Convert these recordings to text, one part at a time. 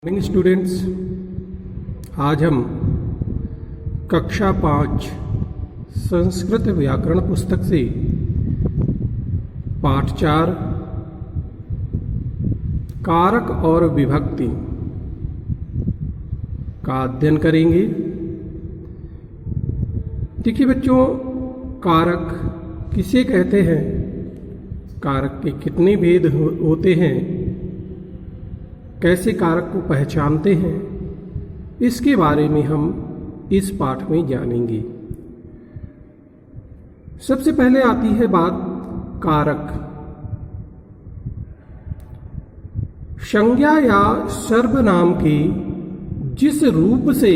Morning students, आज हम कक्षा 5 संस्कृत व्याकरण पुस्तक से पाठ 4 कारक और विभक्ति का अध्ययन करेंगे। देखिए बच्चों, कारक किसे कहते हैं, कारक के कितने भेद होते हैं, कैसे कारक को पहचानते हैं, इसके बारे में हम इस पाठ में जानेंगे। सबसे पहले आती है बात कारक। संज्ञा या सर्वनाम के जिस रूप से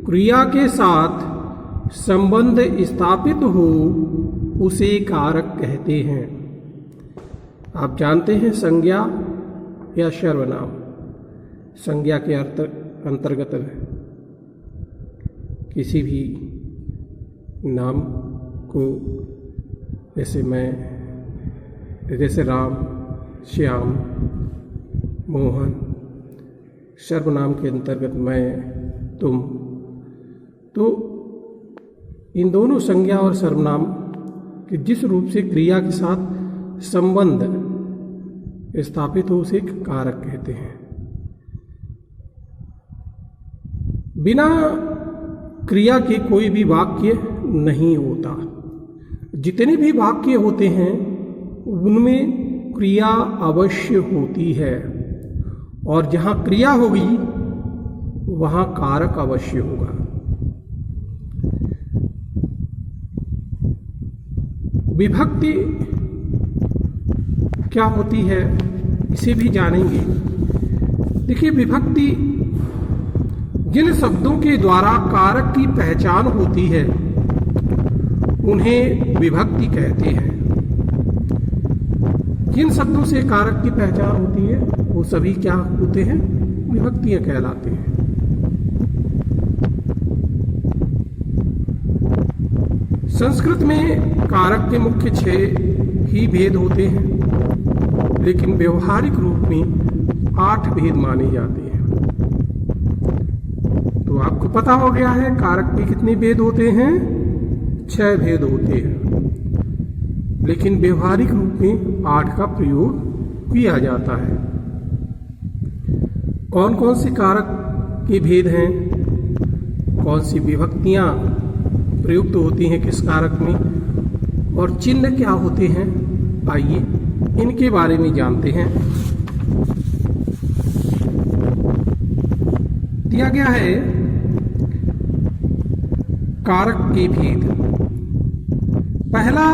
क्रिया के साथ संबंध स्थापित हो उसे कारक कहते हैं। आप जानते हैं संज्ञा या सर्वनाम, संज्ञा के अंतर्गत किसी भी नाम को, जैसे राम, श्याम, मोहन, सर्वनाम के अंतर्गत मैं, तुम, तो इन दोनों संज्ञा और सर्वनाम के जिस रूप से क्रिया के साथ संबंध स्थापित हो उसे कारक कहते हैं। बिना क्रिया के कोई भी वाक्य नहीं होता। जितने भी वाक्य होते हैं उनमें क्रिया अवश्य होती है, और जहां क्रिया होगी वहां कारक अवश्य होगा। विभक्ति क्या होती है इसे भी जानेंगे। देखिए, विभक्ति जिन शब्दों के द्वारा कारक की पहचान होती है उन्हें विभक्ति कहते हैं। जिन शब्दों से कारक की पहचान होती है वो सभी क्या होते हैं, विभक्तियां कहलाते हैं। संस्कृत में कारक के मुख्य 6 ही भेद होते हैं, लेकिन व्यवहारिक रूप में 8 भेद माने जाते हैं। तो आपको पता हो गया है कारक के कितने भेद होते हैं, 6 भेद होते हैं, लेकिन व्यवहारिक रूप में 8 का प्रयोग किया जाता है। कौन कौन से कारक के भेद हैं, कौन सी विभक्तियां प्रयुक्त होती हैं किस कारक में, और चिन्ह क्या होते हैं, आइए इनके बारे में जानते हैं। दिया गया है कारक के भेद। पहला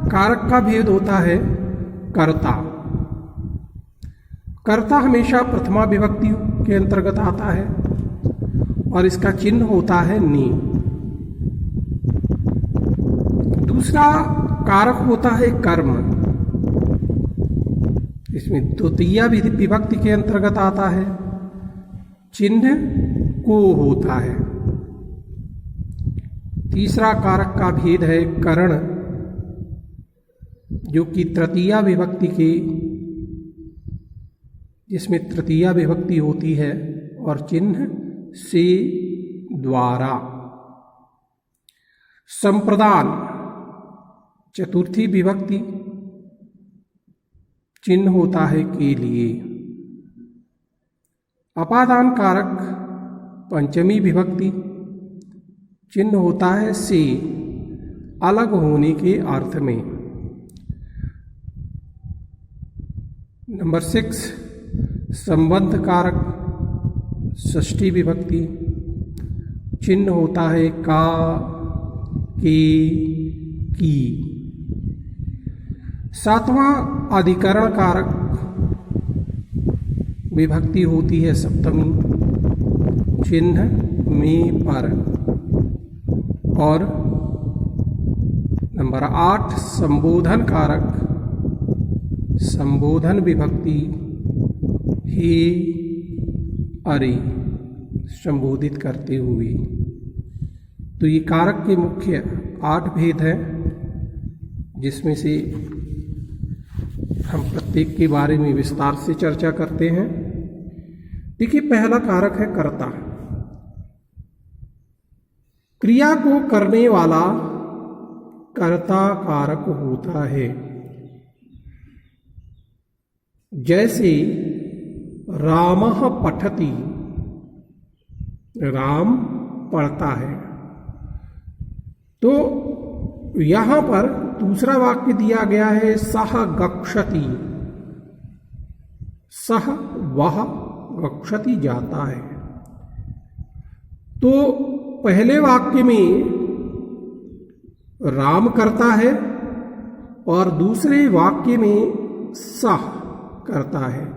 कारक का भेद होता है कर्ता। कर्ता हमेशा प्रथमा विभक्ति के अंतर्गत आता है और इसका चिन्ह होता है नी। दूसरा कारक होता है कर्म, इसमें द्वितीया विभक्ति के अंतर्गत आता है, चिन्ह को होता है। तीसरा कारक का भेद है करण, जो कि तृतीया विभक्ति के, जिसमें तृतीया विभक्ति होती है और चिन्ह से द्वारा। संप्रदान चतुर्थी विभक्ति, चिन्ह होता है के लिए। अपादान कारक पंचमी विभक्ति, चिन्ह होता है से, अलग होने के अर्थ में। नंबर 6 संबंध कारक षष्ठी विभक्ति, चिन्ह होता है का, के, की। 7वां अधिकरण कारक विभक्ति होती है सप्तमी, चिन्ह में पर। और नंबर 8 संबोधन कारक, संबोधन विभक्ति हे, अरे, संबोधित करते हुए। तो ये कारक के मुख्य 8 भेद हैं, जिसमें से हम प्रत्येक के बारे में विस्तार से चर्चा करते हैं। देखिए, पहला कारक है कर्ता। क्रिया को करने वाला कर्ता कारक होता है। जैसे रामः पठति, राम पढ़ता है। तो यहां पर दूसरा वाक्य दिया गया है सह गच्छति, सह वह गच्छति जाता है। तो पहले वाक्य में राम करता है और दूसरे वाक्य में सह करता है।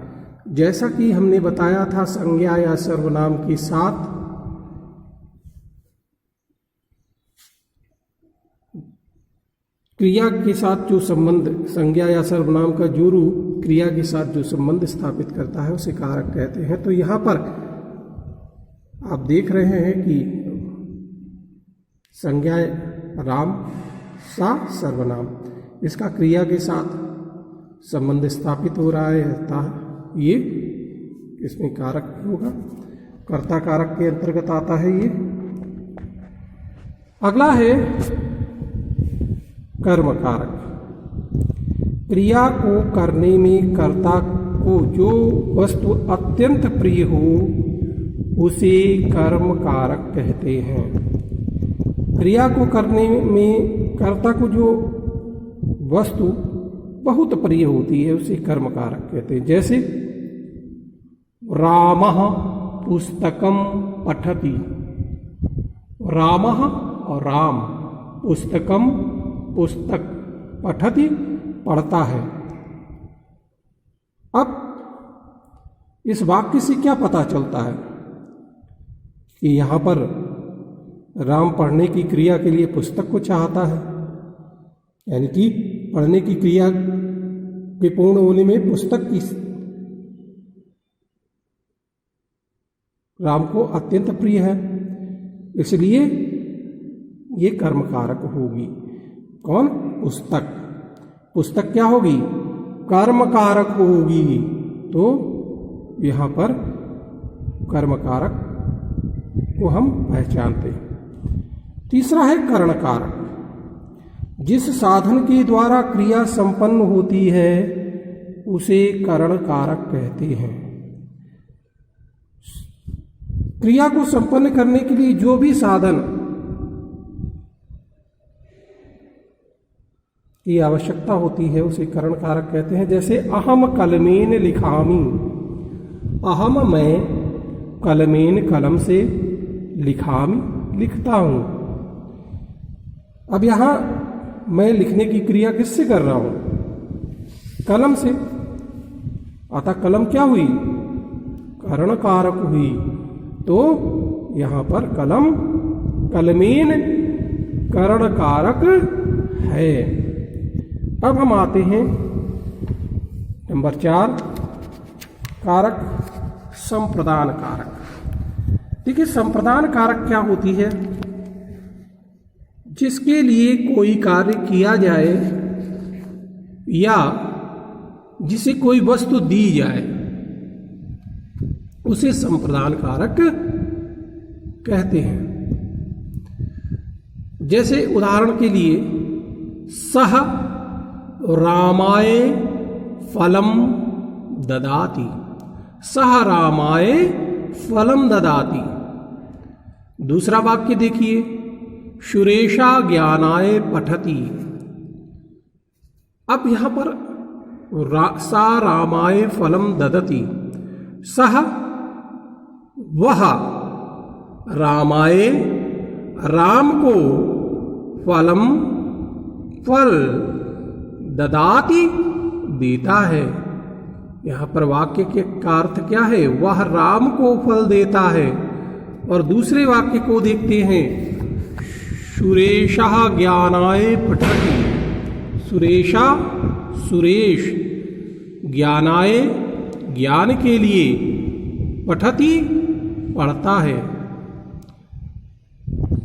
जैसा कि हमने बताया था, संज्ञा या सर्वनाम के साथ क्रिया के साथ जो संबंध, संज्ञा या सर्वनाम का जो रूप क्रिया के साथ जो संबंध स्थापित करता है उसे कारक कहते हैं। तो यहां पर आप देख रहे हैं कि संज्ञा राम, सा सर्वनाम, इसका क्रिया के साथ संबंध स्थापित हो रहा है, अतः ये इसमें कारक होगा, कर्ता कारक के अंतर्गत आता है ये। अगला है कर्म कारक। क्रिया को करने में कर्ता को जो वस्तु अत्यंत प्रिय हो उसे कर्म कारक कहते हैं। क्रिया को करने में कर्ता को जो वस्तु बहुत प्रिय होती है उसे कर्म कारक कहते हैं। जैसे रामः पुस्तकम पठति, रामः और राम, पुस्तकम पुस्तक, पठति पढ़ता है। अब इस वाक्य से क्या पता चलता है कि यहां पर राम पढ़ने की क्रिया के लिए पुस्तक को चाहता है, यानी कि पढ़ने की क्रिया के पूर्ण होने में पुस्तक की राम को अत्यंत प्रिय है, इसलिए ये कर्म कारक होगी। कौन? पुस्तक। पुस्तक क्या होगी? कर्म कारक होगी। तो यहां पर कर्म कारक को हम पहचानते हैं। तीसरा है करण कारक। जिस साधन के द्वारा क्रिया संपन्न होती है उसे करण कारक कहते हैं। क्रिया को संपन्न करने के लिए जो भी साधन की आवश्यकता होती है उसे करण कारक कहते हैं। जैसे अहम कलमेन लिखामी, अहम मैं कलमेन कलम से, लिखामी लिखता हूं। अब यहां मैं लिखने की क्रिया किससे कर रहा हूं? कलम से, अतः कलम क्या हुई? करण कारक हुई। तो यहां पर कलम कलमेन करण कारक है। अब हम आते हैं नंबर 4, कारक संप्रदान कारक। देखिए, संप्रदान कारक क्या होती है? जिसके लिए कोई कार्य किया जाए या जिसे कोई वस्तु दी जाए उसे संप्रदान कारक कहते हैं। जैसे उदाहरण के लिए, सह रामाय फलम ददाति, सह रामाय फलम ददाति। दूसरा वाक्य देखिए, सुरेशा ज्ञानाय पठति। अब यहां पर सा रामाय फलम ददति, सह वह रामाय राम को फलम फल ददाति देता है। यहां पर वाक्य के का अर्थ क्या है? वह राम को फल देता है। और दूसरे वाक्य को देखते हैं, सुरेशः ज्ञानाय पठति, सुरेशा सुरेश ज्ञानाय ज्ञान के लिए, पठति पढ़ता है।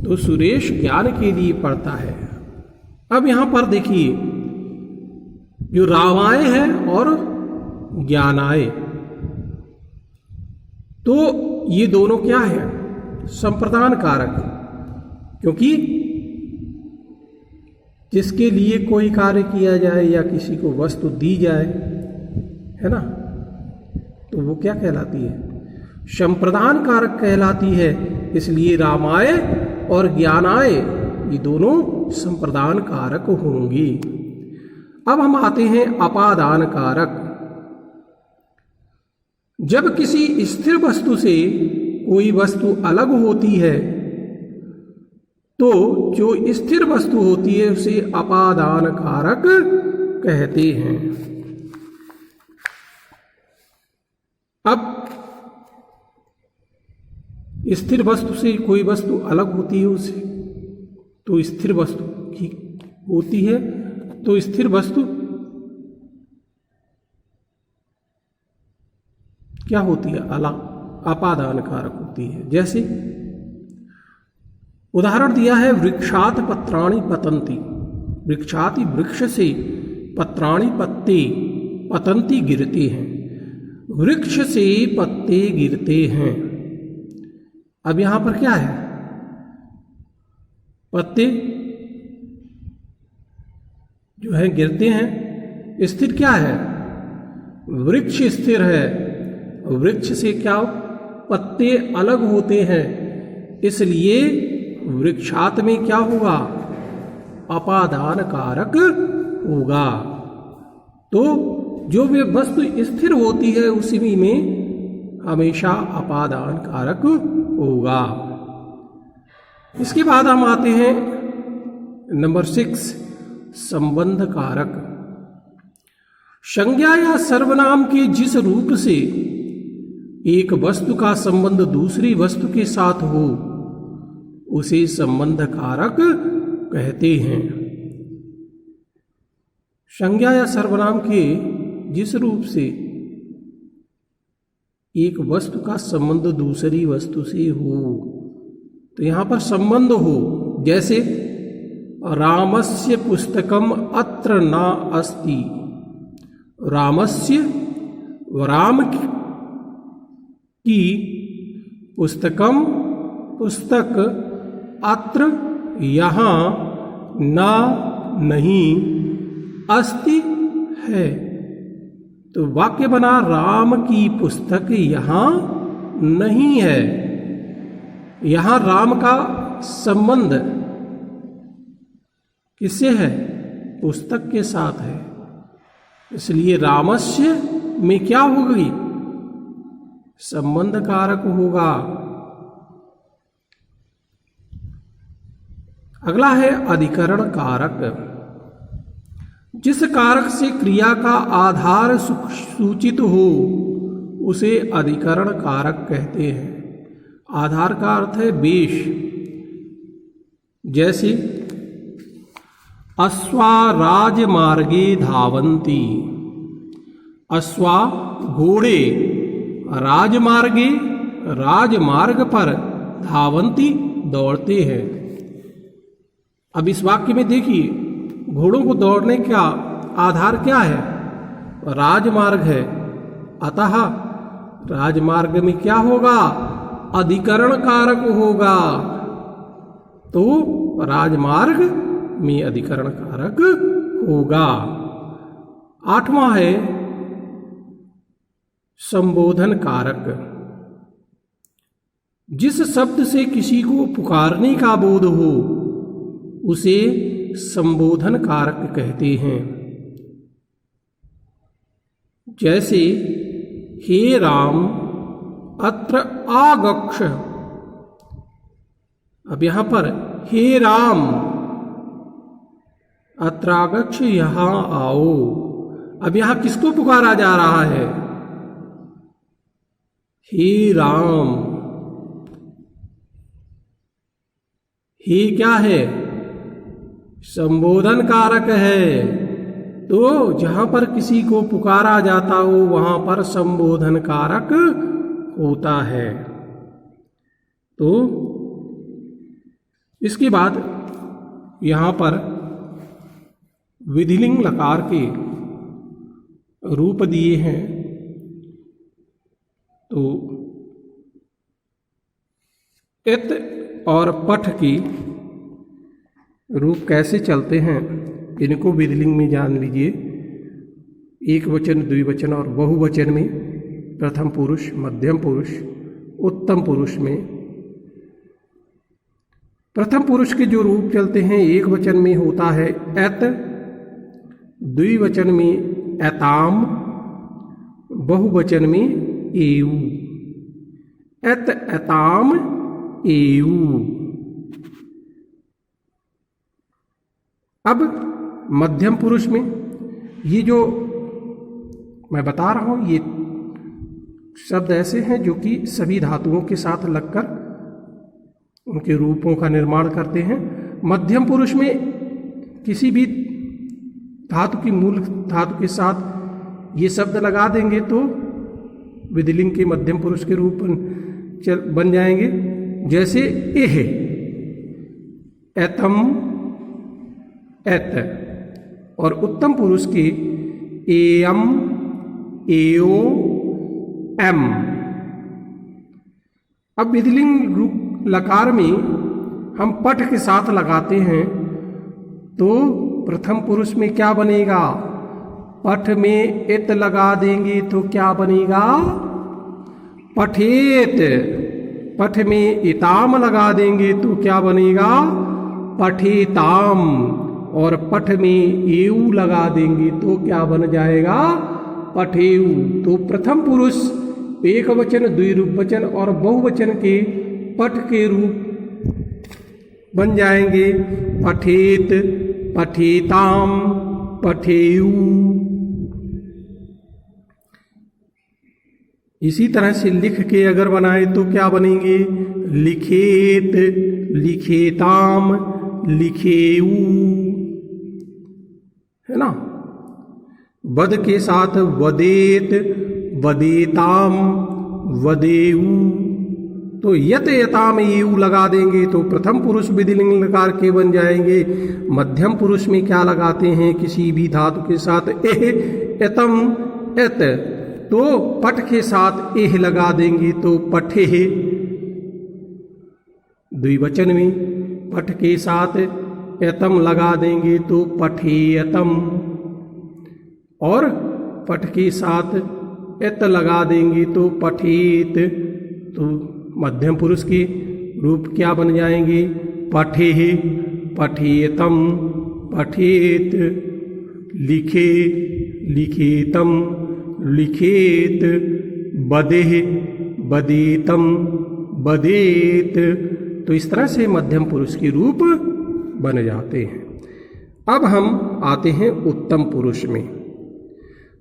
तो सुरेश ज्ञान के लिए पढ़ता है। अब यहां पर देखिए, जो रामाय है और ज्ञानाय, तो ये दोनों क्या है? संप्रदान कारक। क्योंकि जिसके लिए कोई कार्य किया जाए या किसी को वस्तु दी जाए, है ना, तो वो क्या कहलाती है? संप्रदान कारक कहलाती है। इसलिए रामाय और ज्ञानाय ये दोनों संप्रदान कारक होंगे। अब हम आते हैं अपादान कारक। जब किसी स्थिर वस्तु से कोई वस्तु अलग होती है तो जो स्थिर वस्तु होती है उसे अपादान कारक कहते हैं। अब स्थिर वस्तु से कोई वस्तु अलग होती है उससे, तो स्थिर वस्तु की होती है, तो स्थिर वस्तु क्या होती है? अपादान कारक होती है। जैसे उदाहरण दिया है, वृक्षात पत्राणि पतंती। वृक्षाति वृक्ष से पत्राणि पत्ते पतंती गिरते हैं। वृक्ष से पत्ते गिरते हैं। अब यहां पर क्या है? पत्ते जो है गिरते हैं। स्थिर क्या है? वृक्ष स्थिर है। वृक्ष से क्या पत्ते अलग होते हैं, इसलिए वृक्षात में क्या होगा? अपादान कारक होगा। तो जो भी वस्तु स्थिर होती है उसी में हमेशा अपादान कारक होगा। इसके बाद हम आते हैं नंबर 6, संबंध कारक। संज्ञा या सर्वनाम के जिस रूप से एक वस्तु का संबंध दूसरी वस्तु के साथ हो उसे संबंध कारक कहते हैं। संज्ञा या सर्वनाम के जिस रूप से एक वस्तु का संबंध दूसरी वस्तु से हो, तो यहां पर संबंध हो। जैसे रामस्य पुस्तकम अत्र न अस्ति। रामस्य, राम की पुस्तकम पुस्तक, अत्र यहाँ, ना नहीं, अस्ति है। तो वाक्य बना राम की पुस्तक यहाँ नहीं है। यहाँ राम का संबंध किससे है? पुस्तक के साथ है। इसलिए रामस्य में क्या होगी? संबंध कारक होगा। अगला है अधिकरण कारक। जिस कारक से क्रिया का आधार सूचित हो उसे अधिकरण कारक कहते हैं। आधार का अर्थ है बेश। जैसे अश्वा राजमार्गे धावन्ति। अश्वा घोड़े राजमार्गे राजमार्ग पर धावन्ति दौड़ते हैं। अब इस वाक्य में देखिए, घोड़ों को दौड़ने का आधार क्या है? राजमार्ग है। अतः राजमार्ग में क्या होगा? अधिकरण कारक होगा। तो राजमार्ग में अधिकरण कारक होगा। 8वां है संबोधन कारक। जिस शब्द से किसी को पुकारने का बोध हो उसे संबोधन कारक कहते हैं। जैसे हे राम अत्र आगच्छ। अब यहां पर हे राम अत्र आगच्छ, यहां आओ। अब यहां किसको पुकारा जा रहा है? हे राम। हे क्या है? संबोधन कारक है। तो जहां पर किसी को पुकारा जाता हो वहां पर संबोधन कारक होता है। तो इसके बाद यहां पर विधिलिंग लकार के रूप दिए हैं। तो इत और पठ की रूप कैसे चलते हैं इनको विधिलिंग में जान लीजिए। एक वचन, द्विवचन और बहुवचन में प्रथम पुरुष, मध्यम पुरुष, उत्तम पुरुष में प्रथम पुरुष के जो रूप चलते हैं एक वचन में होता है एत, द्विवचन में एताम, बहुवचन में एऊ। एत, एताम, एऊ। अब मध्यम पुरुष में ये जो मैं बता रहा हूं ये शब्द ऐसे हैं जो कि सभी धातुओं के साथ लगकर उनके रूपों का निर्माण करते हैं। मध्यम पुरुष में किसी भी धातु की मूल धातु के साथ ये शब्द लगा देंगे तो विधिलिंग के मध्यम पुरुष के रूप बन जाएंगे। जैसे एह, एतम, एत, और उत्तम पुरुष के एयम, एओ, एम। अब विधिलिंग रूप लकार में हम पठ के साथ लगाते हैं तो प्रथम पुरुष में क्या बनेगा? पठ में इत लगा देंगे तो क्या बनेगा? पठेत। पठ में इताम लगा देंगे तो क्या बनेगा? पठेताम। और पठ में एऊ लगा देंगे तो क्या बन जाएगा? पठेऊ। तो प्रथम पुरुष एक वचन, द्विवचन और बहुवचन के पठ के रूप बन जाएंगे पठेत, पठेताम, पठेऊ। इसी तरह से लिख के अगर बनाए तो क्या बनेंगे? लिखेत, लिखेताम, लिखेऊ, है ना। वद के साथ वदेत, वदेताम, वदेऊ। तो यत, यताम, एऊ लगा देंगे तो प्रथम पुरुष विधिलिंग लकार के बन जाएंगे। मध्यम पुरुष में क्या लगाते हैं? किसी भी धातु के साथ एह, एतम, एत, तो पठ के साथ एह लगा देंगे तो पठेह। द्विवचन में पठ के साथ एतम लगा देंगे तो पठेयतम, और पठ के साथ एत लगा देंगे तो पठेत। तो मध्यम पुरुष के रूप क्या बन जाएंगे? पठेह, पठेयतम, पठेत, लिखे, लिखेतम, लिखेत, बदेह, बदेतम, बदेत। तो इस तरह से मध्यम पुरुष के रूप बन जाते हैं। अब हम आते हैं उत्तम पुरुष में।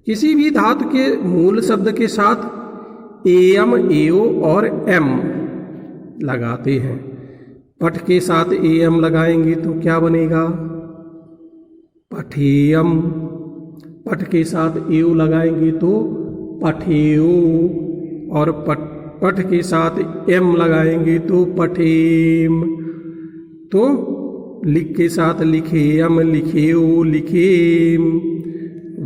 किसी भी धातु के मूल शब्द के साथ एयम, एओ और एम लगाते हैं। पठ के साथ एयम लगाएंगे तो क्या बनेगा? पठेयम। पठ के साथ एओ लगाएंगे तो पठेओ, और पठ के साथ एम लगाएंगे तो पठेम। तो लिख के साथ लिखेयम, लिखेओ, लिखेम,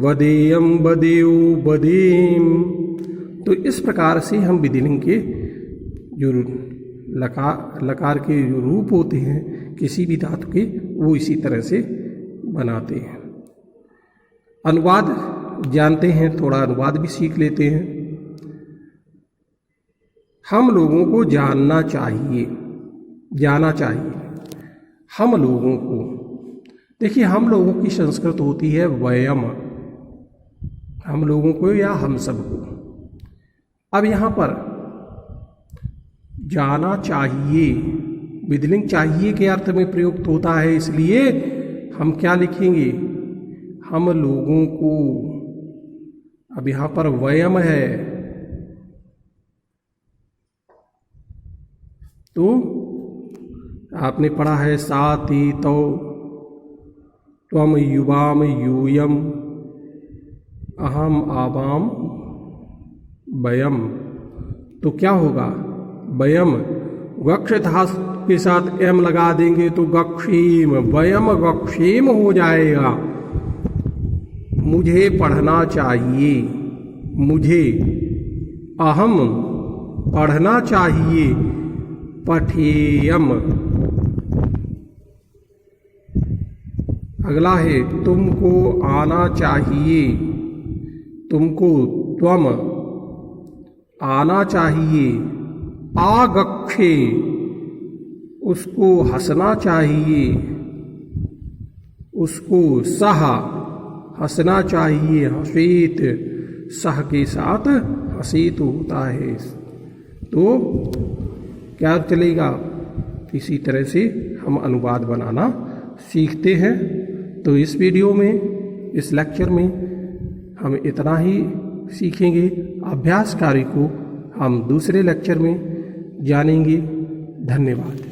वदेयम, वदेओ, वदेम। तो इस प्रकार से हम विधिलिंग के जो लकार के जो रूप होते हैं किसी भी धातु के, वो इसी तरह से बनाते हैं। अनुवाद जानते हैं, थोड़ा अनुवाद भी सीख लेते हैं। हम लोगों को जानना चाहिए, जाना चाहिए हम लोगों को। देखिए, हम लोगों की संस्कृत होती है वयम, हम लोगों को या हम सबको। अब यहाँ पर जाना चाहिए विधिलिंग चाहिए के अर्थ में प्रयुक्त होता है, इसलिए हम क्या लिखेंगे? हम लोगों को। अब यहाँ पर वयम है तो आपने पढ़ा है साति तो, त्वम युवाम यूयम, अहम आवाम वयम। तो क्या होगा? वयम। वक्ष धातु के साथ एम लगा देंगे तो गक्षेम, वयम गक्षेम हो जाएगा। मुझे पढ़ना चाहिए, मुझे, अहम पढ़ना चाहिए, पठेयम। अगला है तुमको आना चाहिए, तुमको त्वम आना चाहिए। आगच्छे उसको हंसना चाहिए, उसको सह हंसना चाहिए। हसीत सह के साथ हसीत होता है, तो क्या चलेगा? इसी तरह से हम अनुवाद बनाना सीखते हैं। तो इस वीडियो में, इस लेक्चर में हम इतना ही सीखेंगे। अभ्यास कार्य को हम दूसरे लेक्चर में जानेंगे। धन्यवाद।